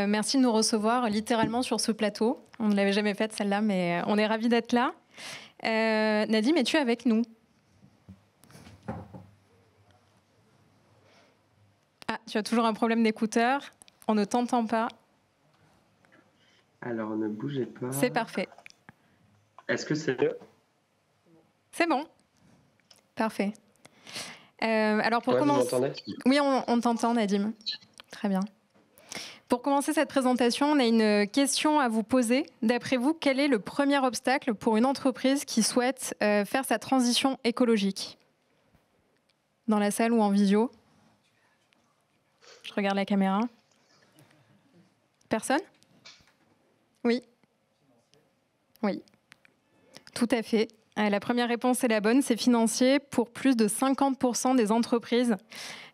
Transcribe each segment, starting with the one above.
Merci de nous recevoir littéralement sur ce plateau. On ne l'avait jamais faite celle-là, mais on est ravis d'être là. Nadim, es-tu avec nous? Ah, tu as toujours un problème d'écouteur. On ne t'entend pas. Alors, ne bougez pas. C'est parfait. Est-ce que c'est mieux? C'est bon. Parfait. Alors pour Ouais, commencer... vous m'entendez? Oui, on t'entend, Nadim. Très bien. Pour commencer cette présentation, on a une question à vous poser. D'après vous, quel est le premier obstacle pour une entreprise qui souhaite faire sa transition écologique? Dans la salle ou en visio? Je regarde la caméra. Personne? Oui. Oui. Tout à fait. La première réponse est la bonne, c'est financier pour plus de 50% des entreprises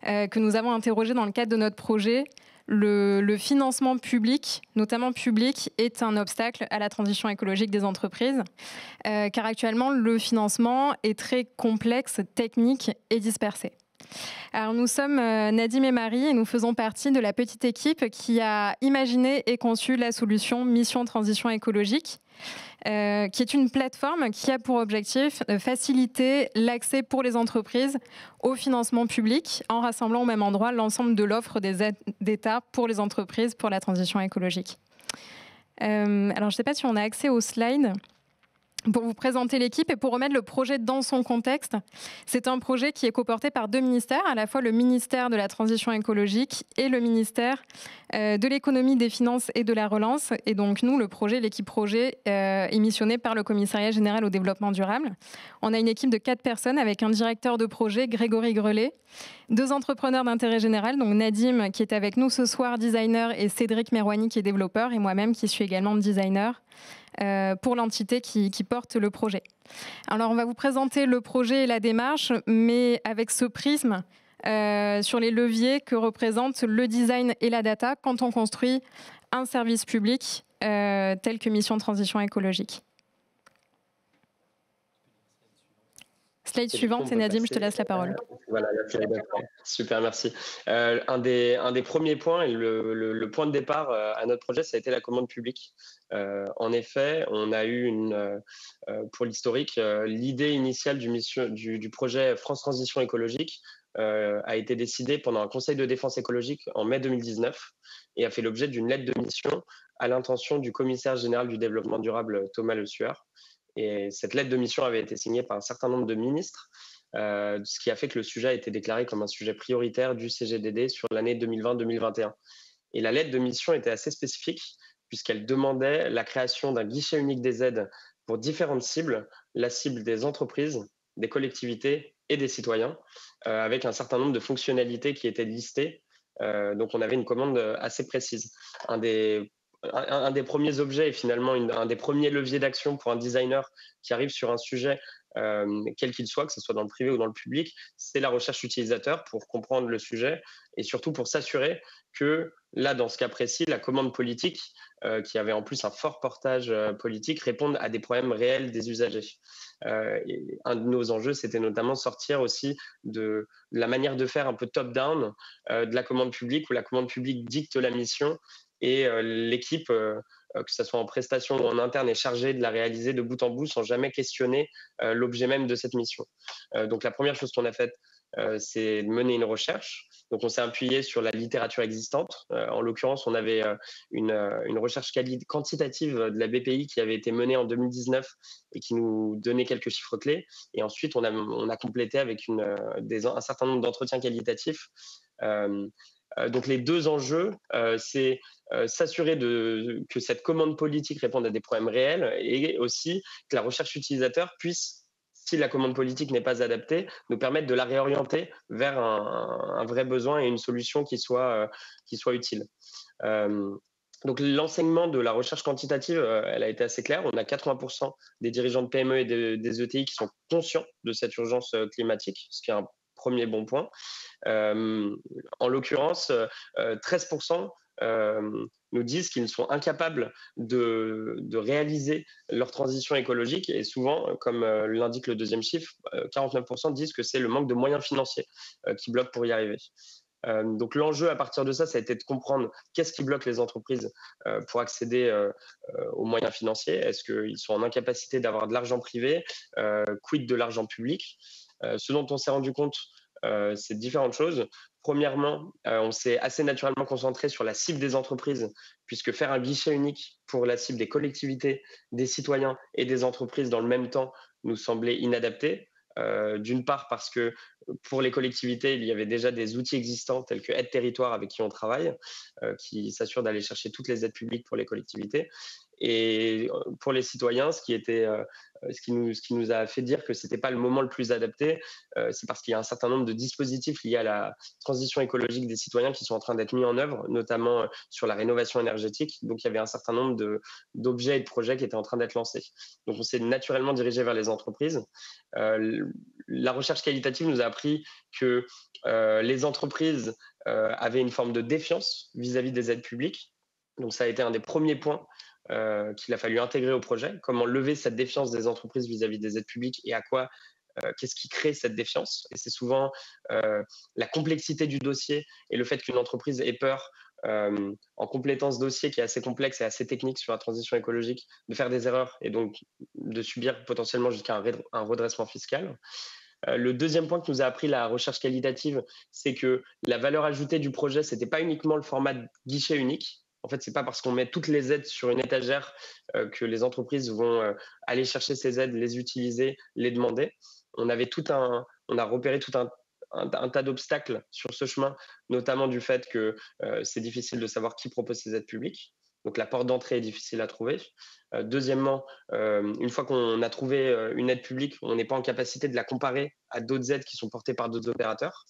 que nous avons interrogées dans le cadre de notre projet. Le financement public, notamment public, est un obstacle à la transition écologique des entreprises, car actuellement, le financement est très complexe, technique et dispersé. Alors nous sommes Nadim et Marie et nous faisons partie de la petite équipe qui a imaginé et conçu la solution Mission Transition Écologique, qui est une plateforme qui a pour objectif de faciliter l'accès pour les entreprises au financement public en rassemblant au même endroit l'ensemble de l'offre des aides d'État pour les entreprises pour la transition écologique. Alors je ne sais pas si on a accès aux slides. Pour vous présenter l'équipe et pour remettre le projet dans son contexte, c'est un projet qui est coporté par deux ministères, à la fois le ministère de la Transition écologique et le ministère de l'Économie, des Finances et de la Relance. Et donc nous, le projet, l'équipe projet, est missionné par le Commissariat général au développement durable. On a une équipe de 4 personnes avec un directeur de projet, Grégory Grelet, 2 entrepreneurs d'intérêt général, donc Nadim qui est avec nous ce soir, designer, et Cédric Merwani qui est développeur, et moi-même qui suis également designer. Pour l'entité qui porte le projet. Alors, on va vous présenter le projet et la démarche, mais avec ce prisme sur les leviers que représentent le design et la data quand on construit un service public tel que Mission Transition écologique. Slide suivante, c'est Nadim, je te laisse la parole. Voilà, super, merci. Un des premiers points et le point de départ à notre projet, ça a été la commande publique. En effet, on a eu pour l'historique, l'idée initiale du projet France Transition écologique a été décidée pendant un conseil de défense écologique en mai 2019 et a fait l'objet d'une lettre de mission à l'intention du commissaire général du développement durable, Thomas Le Sueur. Et cette lettre de mission avait été signée par un certain nombre de ministres, ce qui a fait que le sujet a été déclaré comme un sujet prioritaire du CGDD sur l'année 2020-2021. Et la lettre de mission était assez spécifique puisqu'elle demandait la création d'un guichet unique des aides pour différentes cibles, la cible des entreprises, des collectivités et des citoyens, avec un certain nombre de fonctionnalités qui étaient listées. Donc on avait une commande assez précise. Un des premiers objets et finalement un des premiers leviers d'action pour un designer qui arrive sur un sujet, quel qu'il soit, que ce soit dans le privé ou dans le public, c'est la recherche utilisateur pour comprendre le sujet et surtout pour s'assurer que là, dans ce cas précis, la commande politique, qui avait en plus un fort portage politique, réponde à des problèmes réels des usagers. Et un de nos enjeux, c'était notamment sortir aussi de la manière de faire un peu top-down de la commande publique, où la commande publique dicte la mission et l'équipe, que ce soit en prestation ou en interne, est chargée de la réaliser de bout en bout sans jamais questionner l'objet même de cette mission. Donc la première chose qu'on a faite, c'est de mener une recherche. Donc on s'est appuyé sur la littérature existante. En l'occurrence, on avait une recherche quantitative de la BPI qui avait été menée en 2019 et qui nous donnait quelques chiffres clés. Et ensuite, on a complété avec un certain nombre d'entretiens qualitatifs. Donc les deux enjeux, c'est s'assurer que cette commande politique réponde à des problèmes réels et aussi que la recherche utilisateur puisse, si la commande politique n'est pas adaptée, nous permettre de la réorienter vers un vrai besoin et une solution qui soit utile. Donc l'enseignement de la recherche quantitative, elle a été assez claire. On a 80% des dirigeants de PME et des ETI qui sont conscients de cette urgence climatique, ce qui est un premier bon point. En l'occurrence, 13% nous disent qu'ils sont incapables de réaliser leur transition écologique et souvent, comme l'indique le deuxième chiffre, 49% disent que c'est le manque de moyens financiers qui bloque pour y arriver. Donc l'enjeu à partir de ça a été de comprendre qu'est-ce qui bloque les entreprises pour accéder aux moyens financiers. Est-ce qu'ils sont en incapacité d'avoir de l'argent privé? Quid de l'argent public? Ce dont on s'est rendu compte, c'est différentes choses. Premièrement, on s'est assez naturellement concentré sur la cible des entreprises, puisque faire un guichet unique pour la cible des collectivités, des citoyens et des entreprises dans le même temps nous semblait inadapté. D'une part parce que pour les collectivités, il y avait déjà des outils existants tels que Aide Territoire avec qui on travaille, qui s'assurent d'aller chercher toutes les aides publiques pour les collectivités. Et pour les citoyens, ce qui nous a fait dire que ce n'était pas le moment le plus adapté, c'est parce qu'il y a un certain nombre de dispositifs liés à la transition écologique des citoyens qui sont en train d'être mis en œuvre, notamment sur la rénovation énergétique. Donc il y avait un certain nombre d'objets et de projets qui étaient en train d'être lancés. Donc on s'est naturellement dirigé vers les entreprises. La recherche qualitative nous a appris que les entreprises avaient une forme de défiance vis-à-vis des aides publiques. Donc ça a été un des premiers points qu'il a fallu intégrer au projet. Comment lever cette défiance des entreprises vis-à-vis des aides publiques et à quoi qu'est-ce qui crée cette défiance? Et c'est souvent la complexité du dossier et le fait qu'une entreprise ait peur, en complétant ce dossier qui est assez complexe et assez technique sur la transition écologique, de faire des erreurs et donc de subir potentiellement jusqu'à un redressement fiscal. Le deuxième point que nous a appris la recherche qualitative, c'est que la valeur ajoutée du projet, ce n'était pas uniquement le format guichet unique. En fait, ce n'est pas parce qu'on met toutes les aides sur une étagère que les entreprises vont aller chercher ces aides, les utiliser, les demander. On a repéré tout un tas d'obstacles sur ce chemin, notamment du fait que c'est difficile de savoir qui propose ces aides publiques. Donc la porte d'entrée est difficile à trouver. Deuxièmement, une fois qu'on a trouvé une aide publique, on n'est pas en capacité de la comparer à d'autres aides qui sont portées par d'autres opérateurs.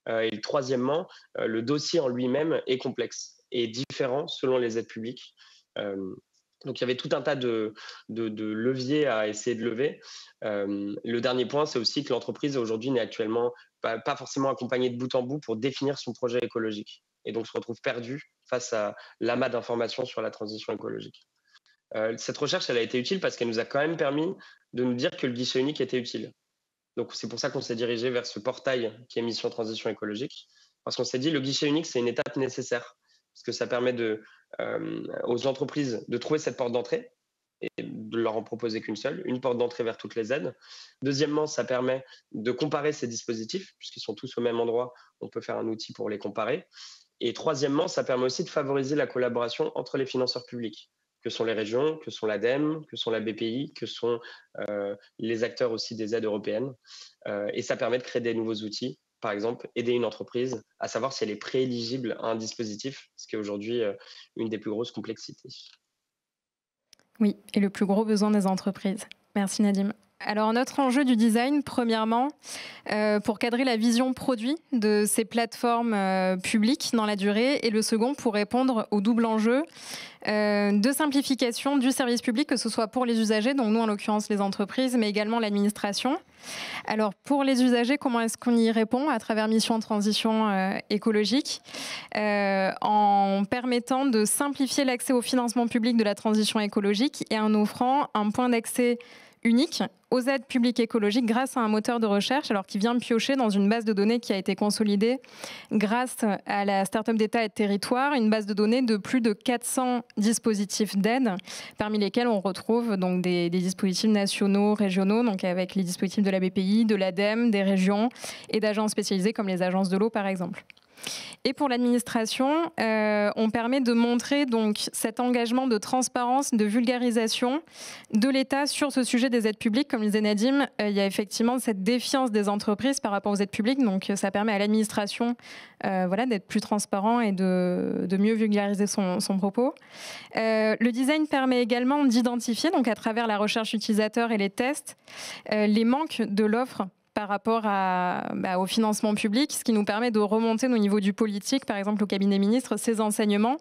Et troisièmement, le dossier en lui-même est complexe et différent selon les aides publiques. Donc il y avait tout un tas de leviers à essayer de lever. Le dernier point, c'est aussi que l'entreprise aujourd'hui n'est actuellement pas forcément accompagnée de bout en bout pour définir son projet écologique et donc se retrouve perdue face à l'amas d'informations sur la transition écologique. Cette recherche, elle a été utile parce qu'elle nous a quand même permis de nous dire que le guichet unique était utile. Donc c'est pour ça qu'on s'est dirigé vers ce portail qui est Mission Transition écologique, parce qu'on s'est dit le guichet unique, c'est une étape nécessaire, parce que ça permet aux entreprises de trouver cette porte d'entrée et de leur en proposer qu'une seule, une porte d'entrée vers toutes les aides. Deuxièmement, ça permet de comparer ces dispositifs, puisqu'ils sont tous au même endroit, on peut faire un outil pour les comparer. Et troisièmement, ça permet aussi de favoriser la collaboration entre les financeurs publics, que sont les régions, que sont l'ADEME, que sont la BPI, que sont les acteurs aussi des aides européennes. Et ça permet de créer des nouveaux outils. Par exemple, aider une entreprise à savoir si elle est prééligible à un dispositif, ce qui est aujourd'hui une des plus grosses complexités. Oui, et le plus gros besoin des entreprises. Merci Nadim. Alors notre enjeu du design, premièrement, pour cadrer la vision produit de ces plateformes publiques dans la durée, et le second pour répondre au double enjeu de simplification du service public, que ce soit pour les usagers, donc nous en l'occurrence les entreprises, mais également l'administration. Alors pour les usagers, comment est-ce qu'on y répond à travers Mission Transition écologique, en permettant de simplifier l'accès au financement public de la transition écologique et en offrant un point d'accès unique aux aides publiques écologiques grâce à un moteur de recherche, alors qui vient piocher dans une base de données qui a été consolidée grâce à la start-up d'État Aide Territoire, une base de données de plus de 400 dispositifs d'aide, parmi lesquels on retrouve donc des dispositifs nationaux, régionaux, donc avec les dispositifs de la BPI, de l'ADEME, des régions et d'agences spécialisées comme les agences de l'eau par exemple. Et pour l'administration, on permet de montrer donc cet engagement de transparence, de vulgarisation de l'État sur ce sujet des aides publiques. Comme le disait Nadim, il y a effectivement cette défiance des entreprises par rapport aux aides publiques. Donc ça permet à l'administration d'être plus transparent et de mieux vulgariser son propos. Le design permet également d'identifier, donc à travers la recherche utilisateur et les tests, les manques de l'offre par rapport au financement public, ce qui nous permet de remonter au niveau du politique, par exemple au cabinet ministre, ces enseignements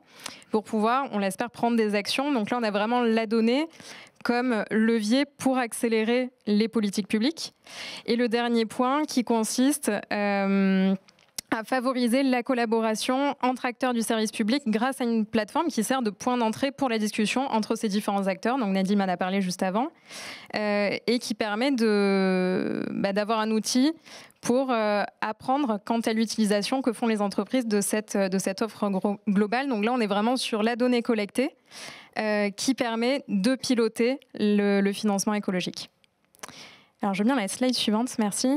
pour pouvoir, on l'espère, prendre des actions. Donc là, on a vraiment la donnée comme levier pour accélérer les politiques publiques. Et le dernier point qui consiste à favoriser la collaboration entre acteurs du service public grâce à une plateforme qui sert de point d'entrée pour la discussion entre ces différents acteurs. Donc Nadim en a parlé juste avant, et qui permet d'avoir un outil pour apprendre quant à l'utilisation que font les entreprises de cette offre globale. Donc là, on est vraiment sur la donnée collectée qui permet de piloter le financement écologique. Alors, je veux bien la slide suivante, merci.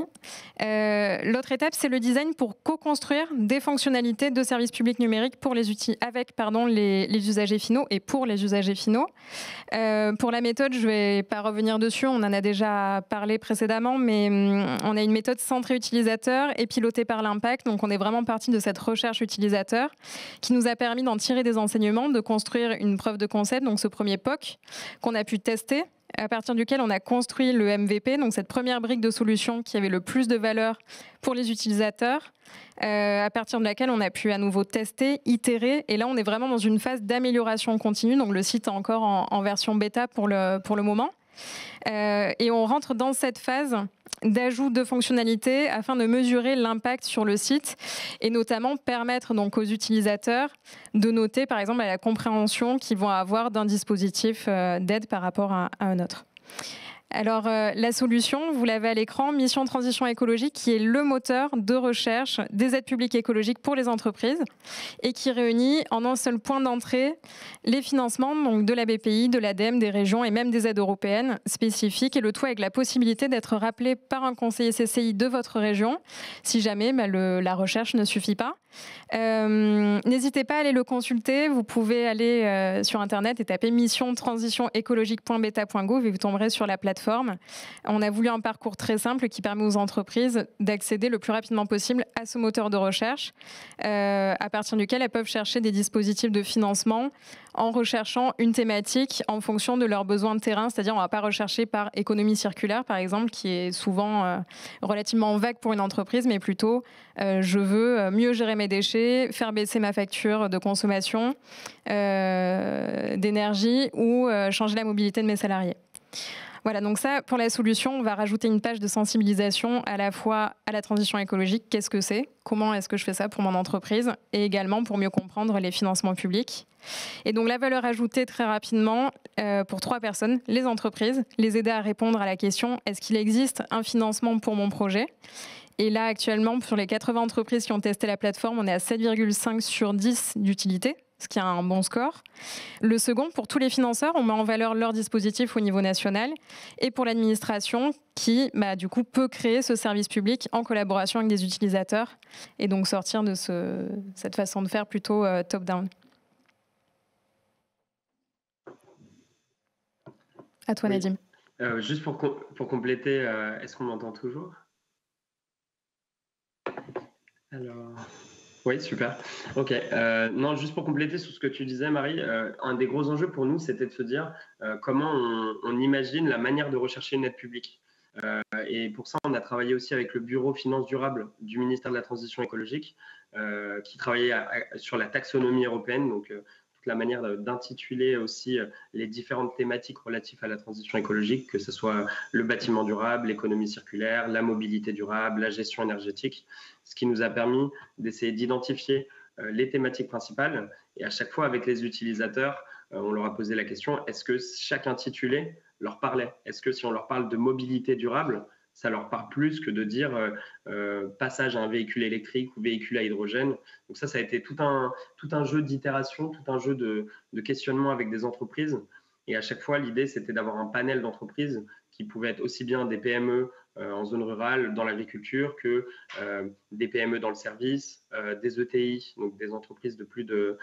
L'autre étape, c'est le design pour co-construire des fonctionnalités de services publics numériques pour les usagers finaux et pour les usagers finaux. Pour la méthode, je ne vais pas revenir dessus, on en a déjà parlé précédemment, mais on a une méthode centrée utilisateur et pilotée par l'impact. Donc, on est vraiment parti de cette recherche utilisateur qui nous a permis d'en tirer des enseignements, de construire une preuve de concept, donc ce premier POC qu'on a pu tester, à partir duquel on a construit le MVP, donc cette première brique de solution qui avait le plus de valeur pour les utilisateurs, à partir de laquelle on a pu à nouveau tester, itérer, et là on est vraiment dans une phase d'amélioration continue, donc le site est encore en version bêta pour le moment. Et on rentre dans cette phase d'ajout de fonctionnalités afin de mesurer l'impact sur le site et notamment permettre donc aux utilisateurs de noter par exemple la compréhension qu'ils vont avoir d'un dispositif d'aide par rapport à un autre. Alors, la solution, vous l'avez à l'écran, Mission Transition Écologique, qui est le moteur de recherche des aides publiques écologiques pour les entreprises et qui réunit en un seul point d'entrée les financements donc, de la BPI, de l'ADEME, des régions et même des aides européennes spécifiques, et le tout avec la possibilité d'être rappelé par un conseiller CCI de votre région si jamais la recherche ne suffit pas. N'hésitez pas à aller le consulter, vous pouvez aller sur internet et taper missiontransitionécologique.beta.gouv et vous tomberez sur la plateforme. On a voulu un parcours très simple qui permet aux entreprises d'accéder le plus rapidement possible à ce moteur de recherche, à partir duquel elles peuvent chercher des dispositifs de financement en recherchant une thématique en fonction de leurs besoins de terrain, c'est-à-dire on ne va pas rechercher par économie circulaire par exemple, qui est souvent relativement vague pour une entreprise, mais plutôt je veux mieux gérer mes déchets, faire baisser ma facture de consommation d'énergie ou changer la mobilité de mes salariés. Voilà, donc ça, pour la solution, on va rajouter une page de sensibilisation à la fois à la transition écologique. Qu'est-ce que c'est? Comment est-ce que je fais ça pour mon entreprise? Et également pour mieux comprendre les financements publics. Et donc la valeur ajoutée très rapidement pour 3 personnes, les entreprises, les aider à répondre à la question est-ce qu'il existe un financement pour mon projet? Et là, actuellement, sur les 80 entreprises qui ont testé la plateforme, on est à 7,5 sur 10 d'utilité, ce qui est un bon score. Le second, pour tous les financeurs, on met en valeur leur dispositif au niveau national. Et pour l'administration, qui, du coup, peut créer ce service public en collaboration avec des utilisateurs et donc sortir de cette façon de faire plutôt top-down. À toi, Nadim. Juste pour compléter, est-ce qu'on m'entend toujours? Alors... Oui, super. Ok. Non, juste pour compléter sur ce que tu disais, Marie, un des gros enjeux pour nous, c'était de se dire comment on imagine la manière de rechercher une aide publique. Et pour ça, on a travaillé aussi avec le Bureau Finances Durables du ministère de la Transition écologique, qui travaillait sur la taxonomie européenne, donc toute la manière d'intituler aussi les différentes thématiques relatives à la transition écologique, que ce soit le bâtiment durable, l'économie circulaire, la mobilité durable, la gestion énergétique, ce qui nous a permis d'essayer d'identifier les thématiques principales. Et à chaque fois, avec les utilisateurs, on leur a posé la question, est-ce que chaque intitulé leur parlait? Est-ce que si on leur parle de mobilité durable, ça leur parle plus que de dire passage à un véhicule électrique ou véhicule à hydrogène? Donc ça a été tout un jeu d'itération, tout un jeu de questionnement avec des entreprises. Et à chaque fois, l'idée, c'était d'avoir un panel d'entreprises qui pouvaient être aussi bien des PME en zone rurale, dans l'agriculture, que des PME dans le service, des ETI, donc des entreprises de plus de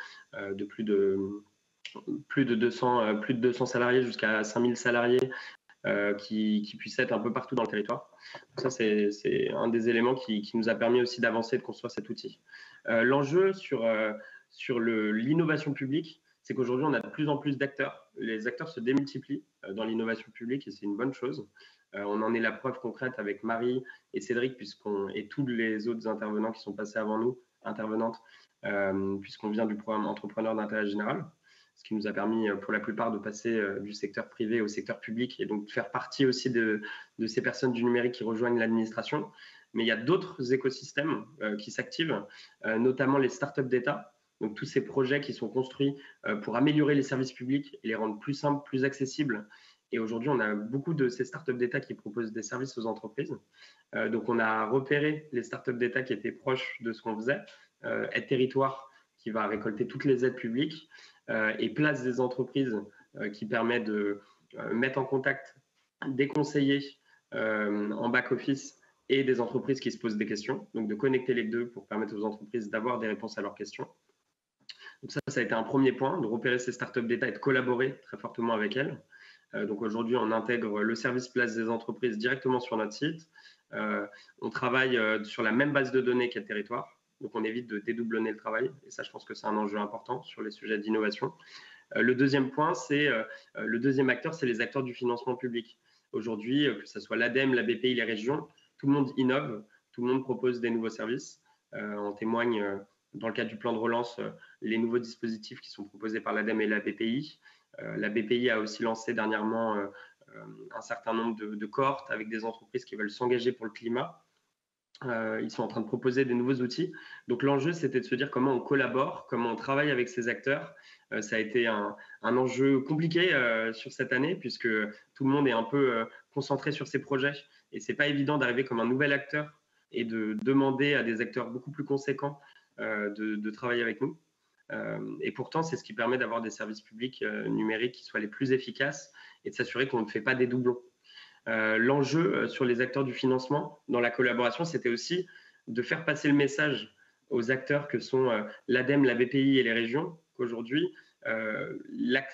200 salariés jusqu'à 5000 salariés, qui puissent être un peu partout dans le territoire. Donc ça, c'est un des éléments qui nous a permis aussi d'avancer, de construire cet outil. L'enjeu sur l'innovation publique, c'est qu'aujourd'hui, on a de plus en plus d'acteurs. Les acteurs se démultiplient dans l'innovation publique et c'est une bonne chose. On en est la preuve concrète avec Marie et Cédric et tous les autres intervenants qui sont passés avant nous, intervenantes, puisqu'on vient du programme Entrepreneurs d'intérêt général. ce qui nous a permis pour la plupart de passer du secteur privé au secteur public et donc de faire partie aussi de ces personnes du numérique qui rejoignent l'administration. Mais il y a d'autres écosystèmes qui s'activent, notamment les startups d'État. Donc tous ces projets qui sont construits pour améliorer les services publics et les rendre plus simples, plus accessibles. Et aujourd'hui, on a beaucoup de ces startups d'État qui proposent des services aux entreprises. Donc on a repéré les startups d'État qui étaient proches de ce qu'on faisait. Aide Territoire, qui va récolter toutes les aides publiques, et Place des entreprises, qui permet de mettre en contact des conseillers en back-office et des entreprises qui se posent des questions, donc de connecter les deux pour permettre aux entreprises d'avoir des réponses à leurs questions. Donc ça a été un premier point, de repérer ces startups d'État et de collaborer très fortement avec elles. Donc aujourd'hui, on intègre le service Place des entreprises directement sur notre site. On travaille sur la même base de données qu'Aide Territoire. Donc, on évite de dédoublonner le travail. Et ça, je pense que c'est un enjeu important sur les sujets d'innovation. Le deuxième point, le deuxième acteur, c'est les acteurs du financement public. Aujourd'hui, que ce soit l'ADEME, la BPI, les régions, tout le monde innove, tout le monde propose des nouveaux services. En témoigne, dans le cadre du plan de relance, les nouveaux dispositifs qui sont proposés par l'ADEME et la BPI. La BPI a aussi lancé dernièrement un certain nombre de cohortes avec des entreprises qui veulent s'engager pour le climat. Ils sont en train de proposer des nouveaux outils. Donc l'enjeu, c'était de se dire comment on collabore, comment on travaille avec ces acteurs. Ça a été un enjeu compliqué sur cette année, puisque tout le monde est un peu concentré sur ces projets. Et ce n'est pas évident d'arriver comme un nouvel acteur et de demander à des acteurs beaucoup plus conséquents de travailler avec nous. Et pourtant, c'est ce qui permet d'avoir des services publics numériques qui soient les plus efficaces et de s'assurer qu'on ne fait pas des doublons. L'enjeu sur les acteurs du financement dans la collaboration, c'était aussi de faire passer le message aux acteurs que sont l'ADEME, la BPI et les régions, qu'aujourd'hui,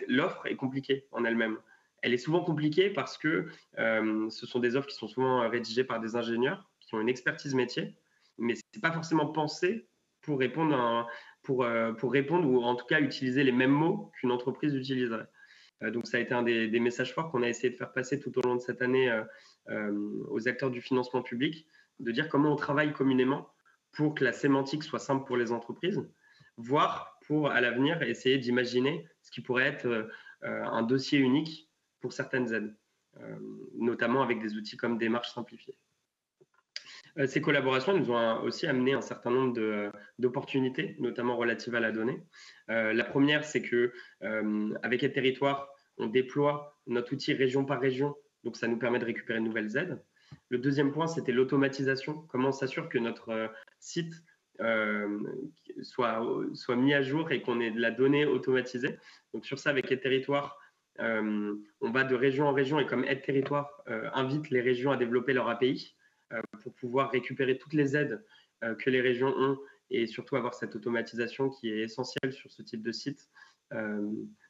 l'offre est compliquée en elle-même. Elle est souvent compliquée parce que ce sont des offres qui sont souvent rédigées par des ingénieurs qui ont une expertise métier, mais ce n'est pas forcément pensé pour répondre, pour répondre ou en tout cas utiliser les mêmes mots qu'une entreprise utiliserait. Donc, ça a été un des messages forts qu'on a essayé de faire passer tout au long de cette année aux acteurs du financement public, de dire comment on travaille communément pour que la sémantique soit simple pour les entreprises, voire pour, à l'avenir, essayer d'imaginer ce qui pourrait être un dossier unique pour certaines aides, notamment avec des outils comme Démarche simplifiée. Ces collaborations nous ont aussi amené un certain nombre d'opportunités, notamment relatives à la donnée. La première, c'est qu'avec Aide Territoire, on déploie notre outil région par région, donc ça nous permet de récupérer de nouvelles aides. Le deuxième point, c'était l'automatisation. Comment on s'assure que notre site soit mis à jour et qu'on ait de la donnée automatisée. Donc sur ça, avec Aide Territoire, on va de région en région et comme Aide Territoire invite les régions à développer leur API, pour pouvoir récupérer toutes les aides que les régions ont et surtout avoir cette automatisation qui est essentielle sur ce type de site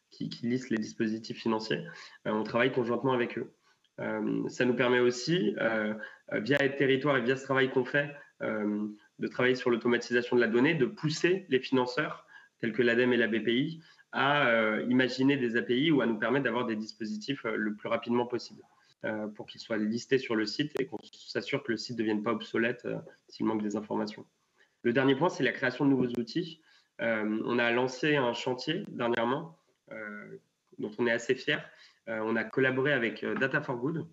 qui liste les dispositifs financiers. On travaille conjointement avec eux. Ça nous permet aussi, via Aide Territoire et via ce travail qu'on fait, de travailler sur l'automatisation de la donnée, de pousser les financeurs tels que l'ADEME et la BPI à imaginer des API ou à nous permettre d'avoir des dispositifs le plus rapidement possible, pour qu'ils soient listés sur le site et qu'on s'assure que le site ne devienne pas obsolète s'il manque des informations. Le dernier point, c'est la création de nouveaux outils. On a lancé un chantier dernièrement dont on est assez fiers. On a collaboré avec Data for Good,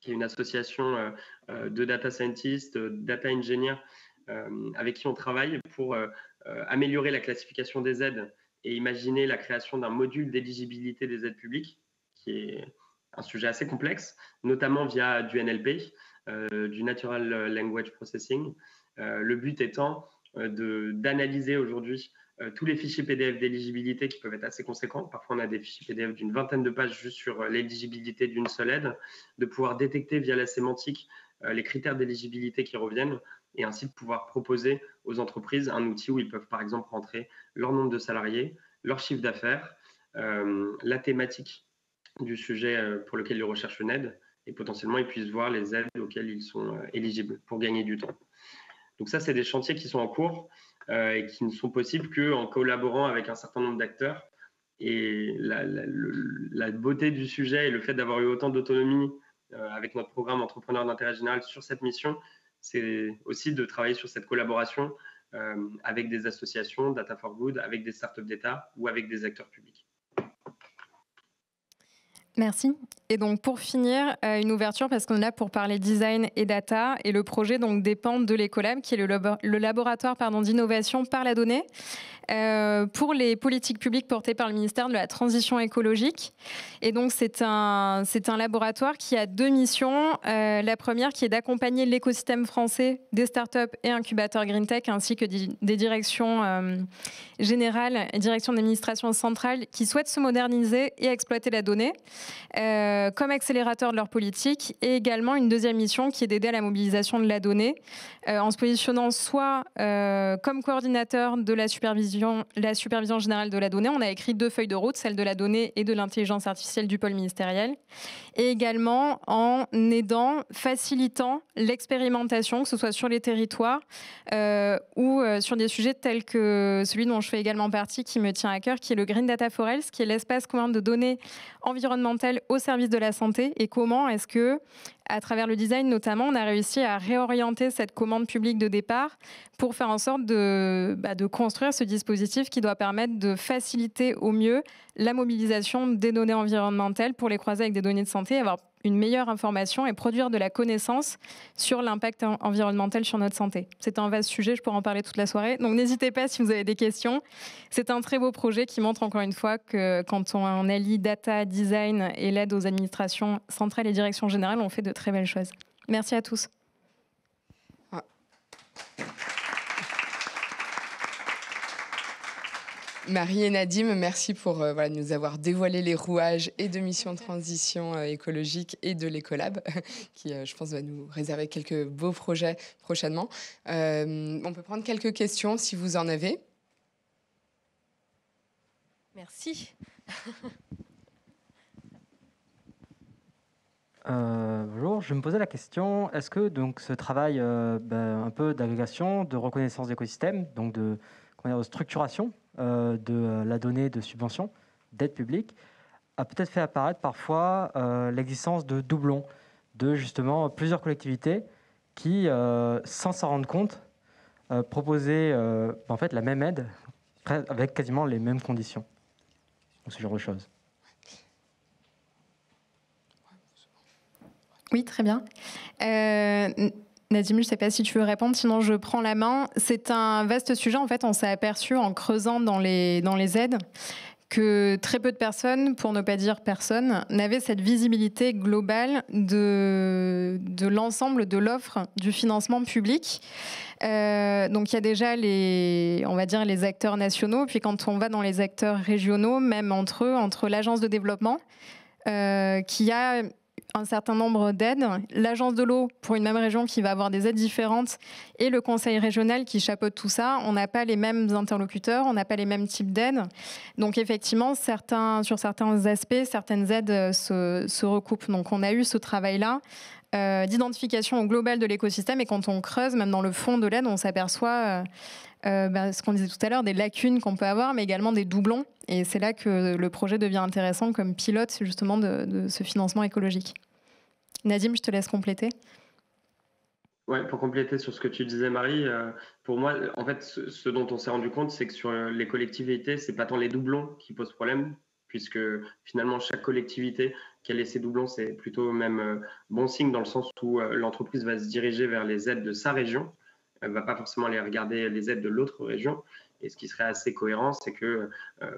qui est une association de data scientists, data engineers, avec qui on travaille pour améliorer la classification des aides et imaginer la création d'un module d'éligibilité des aides publiques, qui est un sujet assez complexe, notamment via du NLP, du Natural Language Processing. Le but étant d'analyser aujourd'hui tous les fichiers PDF d'éligibilité qui peuvent être assez conséquents. Parfois, on a des fichiers PDF d'une vingtaine de pages juste sur l'éligibilité d'une seule aide, de pouvoir détecter via la sémantique les critères d'éligibilité qui reviennent et ainsi de pouvoir proposer aux entreprises un outil où ils peuvent par exemple rentrer leur nombre de salariés, leur chiffre d'affaires, la thématique du sujet pour lequel ils recherchent une aide et potentiellement ils puissent voir les aides auxquelles ils sont éligibles pour gagner du temps. Donc ça, c'est des chantiers qui sont en cours et qui ne sont possibles qu'en collaborant avec un certain nombre d'acteurs. Et la beauté du sujet et le fait d'avoir eu autant d'autonomie avec notre programme Entrepreneurs d'intérêt général sur cette mission, c'est aussi de travailler sur cette collaboration avec des associations, Data for Good, avec des startups d'État ou avec des acteurs publics. Merci. Et donc pour finir, une ouverture parce qu'on est là pour parler design et data et le projet donc dépend de l'Ecolab qui est le laboratoire d'innovation par la donnée pour les politiques publiques portées par le ministère de la Transition écologique. Et donc c'est un laboratoire qui a deux missions. La première qui est d'accompagner l'écosystème français des startups et incubateurs Green Tech ainsi que des directions générales et directions d'administration centrale qui souhaitent se moderniser et exploiter la donnée. Comme accélérateur de leur politique et également une deuxième mission qui est d'aider à la mobilisation de la donnée en se positionnant soit comme coordinateur de la supervision générale de la donnée. On a écrit 2 feuilles de route, celle de la donnée et de l'intelligence artificielle du pôle ministériel, et également en aidant, facilitant l'expérimentation, que ce soit sur les territoires ou sur des sujets tels que celui dont je fais également partie, qui me tient à cœur, qui est le Green Data Forels, qui est l'espace commun de données environnementales au service de la santé, et comment est-ce que, à travers le design notamment, on a réussi à réorienter cette commande publique de départ pour faire en sorte de construire ce dispositif qui doit permettre de faciliter au mieux la mobilisation des données environnementales pour les croiser avec des données de santé, avoir une meilleure information et produire de la connaissance sur l'impact environnemental sur notre santé. C'est un vaste sujet, je pourrais en parler toute la soirée. Donc n'hésitez pas si vous avez des questions. C'est un très beau projet qui montre encore une fois que quand on allie data, design et l'aide aux administrations centrales et directions générales, on fait de très belles choses. Merci à tous. Marie et Nadim, merci pour nous avoir dévoilé les rouages et de Mission Transition écologique et de l'Ecolab, qui, je pense, va nous réserver quelques beaux projets prochainement. On peut prendre quelques questions si vous en avez. Merci. Bonjour, je me posais la question, est-ce que donc, ce travail un peu d'agrégation, de reconnaissance d'écosystème, donc de structuration de la donnée de subvention, d'aide publique, a peut-être fait apparaître parfois l'existence de doublons, de justement plusieurs collectivités qui, sans s'en rendre compte, proposaient en fait la même aide avec quasiment les mêmes conditions. Donc, ce genre de choses. Oui, très bien. Nadim, je ne sais pas si tu veux répondre, sinon je prends la main. C'est un vaste sujet. En fait, on s'est aperçu en creusant dans les aides que très peu de personnes, pour ne pas dire personne, n'avaient cette visibilité globale de l'ensemble de l'offre du financement public. Donc il y a déjà les acteurs nationaux, puis quand on va dans les acteurs régionaux, même entre eux, entre l'agence de développement, qui a un certain nombre d'aides, l'agence de l'eau pour une même région qui va avoir des aides différentes et le conseil régional qui chapeaute tout ça, on n'a pas les mêmes interlocuteurs, on n'a pas les mêmes types d'aides. Donc effectivement, sur certains aspects, certaines aides se recoupent. Donc on a eu ce travail-là d'identification globale de l'écosystème, et quand on creuse, même dans le fond de l'aide, on s'aperçoit ce qu'on disait tout à l'heure, des lacunes qu'on peut avoir, mais également des doublons. Et c'est là que le projet devient intéressant comme pilote justement de ce financement écologique. Nadim, je te laisse compléter. Ouais, pour compléter sur ce que tu disais, Marie, pour moi, en fait, ce dont on s'est rendu compte, c'est que sur les collectivités, c'est pas tant les doublons qui posent problème, puisque finalement, chaque collectivité qui a ses doublons, c'est plutôt même bon signe dans le sens où l'entreprise va se diriger vers les aides de sa région. Elle ne va pas forcément aller regarder les aides de l'autre région. Et ce qui serait assez cohérent, c'est que,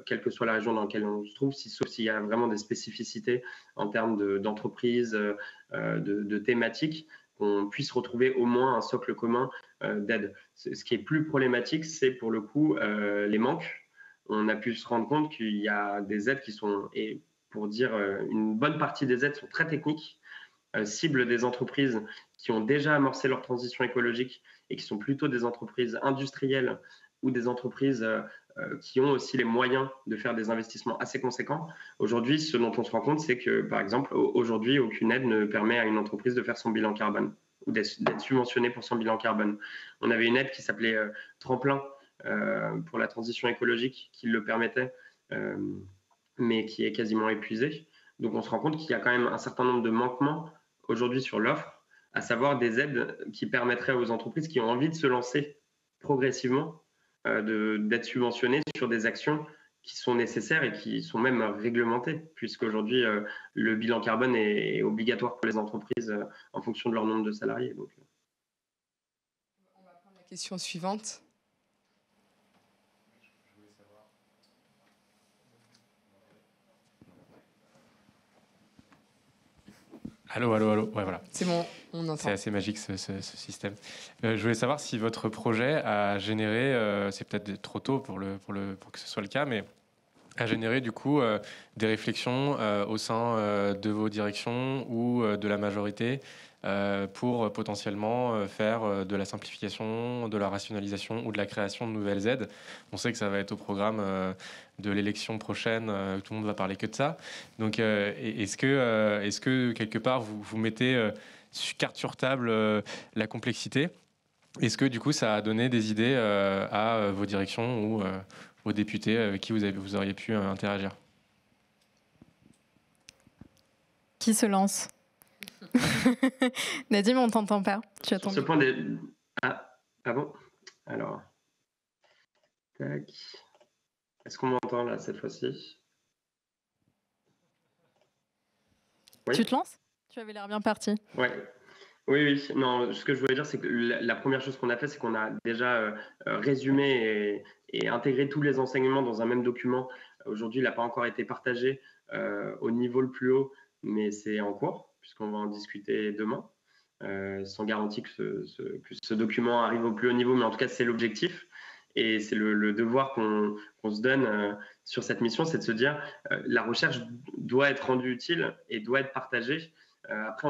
quelle que soit la région dans laquelle on se trouve, sauf s'il y a vraiment des spécificités en termes d'entreprise, de thématiques, qu'on puisse retrouver au moins un socle commun d'aide. Ce qui est plus problématique, c'est pour le coup les manques. On a pu se rendre compte qu'il y a des aides qui sont, et pour dire une bonne partie des aides sont très techniques, ciblent des entreprises qui ont déjà amorcé leur transition écologique et qui sont plutôt des entreprises industrielles ou des entreprises qui ont aussi les moyens de faire des investissements assez conséquents. Aujourd'hui, ce dont on se rend compte, c'est que, par exemple, aujourd'hui, aucune aide ne permet à une entreprise de faire son bilan carbone ou d'être subventionnée pour son bilan carbone. On avait une aide qui s'appelait Tremplin pour la transition écologique qui le permettait, mais qui est quasiment épuisée. Donc, on se rend compte qu'il y a quand même un certain nombre de manquements aujourd'hui sur l'offre, à savoir des aides qui permettraient aux entreprises qui ont envie de se lancer progressivement d'être subventionnées sur des actions sont nécessaires et qui sont même réglementés, puisqu'aujourd'hui, le bilan carbone est obligatoire pour les entreprises en fonction de leur nombre de salariés. Donc, on va prendre la question suivante. Allô, allô, allô. Ouais, voilà. C'est bon, on entend. C'est assez magique ce système. Je voulais savoir si votre projet a généré, c'est peut-être trop tôt pour que ce soit le cas, mais a généré du coup des réflexions au sein de vos directions ou de la majorité pour potentiellement faire de la simplification, de la rationalisation ou de la création de nouvelles aides. On sait que ça va être au programme de l'élection prochaine, tout le monde va parler que de ça. Donc est-ce que quelque part vous mettez carte sur table la complexité? Est-ce que du coup ça a donné des idées à vos directions ou aux députés avec qui vous auriez pu interagir? Qui se lance? Nadim, on t'entend pas. Tu attends. Sur ce point des... Ah bon? Alors, tac. Est-ce qu'on m'entend là cette fois-ci? Oui. Tu te lances? Tu avais l'air bien parti. Ouais. Oui. Non, ce que je voulais dire, c'est que la première chose qu'on a fait, c'est qu'on a déjà résumé et intégré tous les enseignements dans un même document. Aujourd'hui, il n'a pas encore été partagé au niveau le plus haut, mais c'est en cours, puisqu'on va en discuter demain, sans garantie que ce document arrive au plus haut niveau, mais en tout cas, c'est l'objectif. Et c'est le devoir qu'on se donne sur cette mission, c'est de se dire la recherche doit être rendue utile et doit être partagée. Après,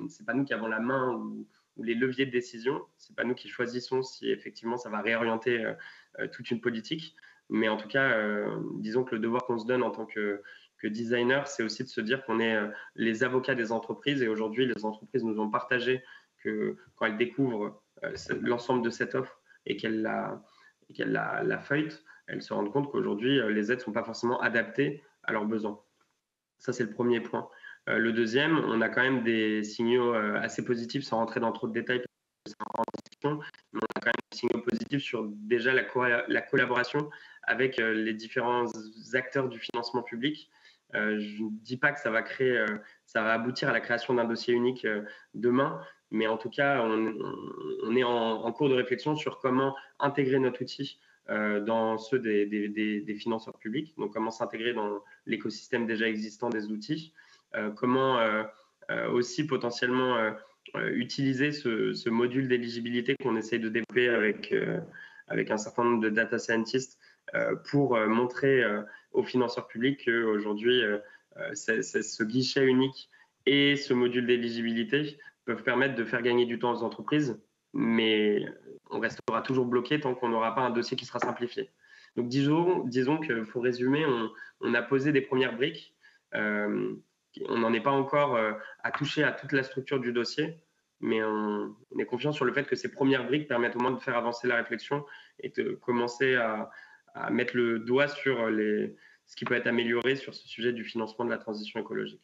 c'est pas nous qui avons la main ou les leviers de décision. C'est pas nous qui choisissons si effectivement ça va réorienter toute une politique. Mais en tout cas, disons que le devoir qu'on se donne en tant que designer, c'est aussi de se dire qu'on est les avocats des entreprises. Et aujourd'hui, les entreprises nous ont partagé que quand elles découvrent l'ensemble de cette offre et qu'elles la feuilletent, elles se rendent compte qu'aujourd'hui, les aides ne sont pas forcément adaptées à leurs besoins. Ça, c'est le premier point. Le deuxième, on a quand même des signaux assez positifs, sans rentrer dans trop de détails, mais on a quand même des signaux positifs sur déjà la collaboration avec les différents acteurs du financement public. Je ne dis pas que ça va aboutir à la création d'un dossier unique demain, mais en tout cas, on est en cours de réflexion sur comment intégrer notre outil dans ceux des financeurs publics, donc comment s'intégrer dans l'écosystème déjà existant des outils, comment aussi potentiellement utiliser ce module d'éligibilité qu'on essaye de développer avec un certain nombre de data scientists pour montrer aux financeurs publics qu'aujourd'hui, ce guichet unique et ce module d'éligibilité peuvent permettre de faire gagner du temps aux entreprises, mais on restera toujours bloqué tant qu'on n'aura pas un dossier qui sera simplifié. Donc disons qu'il faut résumer, on a posé des premières briques, on n'en est pas encore à toucher à toute la structure du dossier, mais on est confiant sur le fait que ces premières briques permettent au moins de faire avancer la réflexion et de commencer à mettre le doigt sur ce qui peut être amélioré sur ce sujet du financement de la transition écologique.